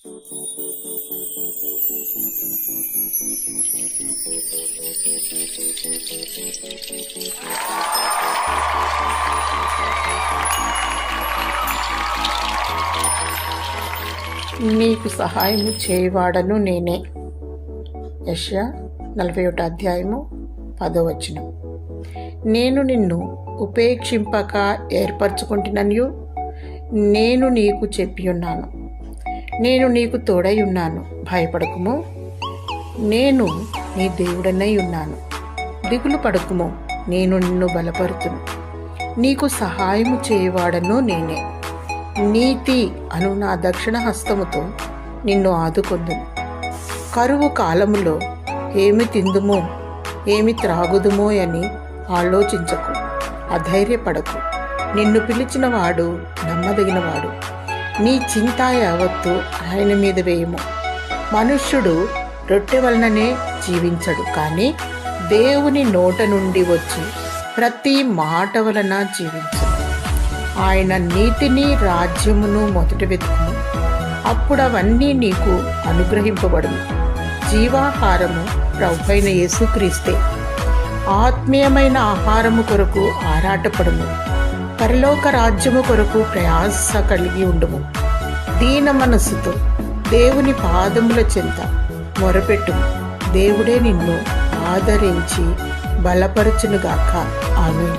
నీకు సహాయము చేయవాడను నేనే. యెషయా 41 అధ్యాయము 10వ వచనం. నేను నిన్ను ఉపేక్షింపక ఏర్పరచుకుంటున్ననియు నేను నీకు చెప్పియున్నాను. నేను నీకు తోడై ఉన్నాను, భయపడకుము. నేను నీ దేవుడనై ఉన్నాను, దిగులు పడకుము. నేను నిన్ను బలపరుతును, నీకు సహాయము చేయవాడను నేనే. నీతి అను నా దక్షిణ హస్తముతో నిన్ను ఆదుకొందును. కరువు కాలములో ఏమి తిందుమో ఏమి త్రాగుదుమో అని ఆలోచించకు, అధైర్యపడకు. నిన్ను పిలిచిన వాడు నమ్మదగినవాడు. నీ చింత యావత్తు ఆయన మీద వేయము. మనుష్యుడు రొట్టె వలననే జీవించడు, కానీ దేవుని నోట నుండి వచ్చి ప్రతి మాట వలన జీవించు. ఆయన నీతిని రాజ్యమును మొదట వెతుకుము, అప్పుడు అవన్నీ నీకు అనుగ్రహింపబడును. జీవాహారము ప్రభువైన యేసుక్రీస్తే. ఆత్మీయమైన ఆహారము కొరకు ఆరాటపడుము. పరలోక రాజ్యము కొరకు ప్రయాస కలిగి ఉండుము. దీన మనస్సుతో దేవుని పాదముల చెంత మొరపెట్టుము. దేవుడే నిన్ను ఆదరించి బలపరచునుగాక. ఆమేన్.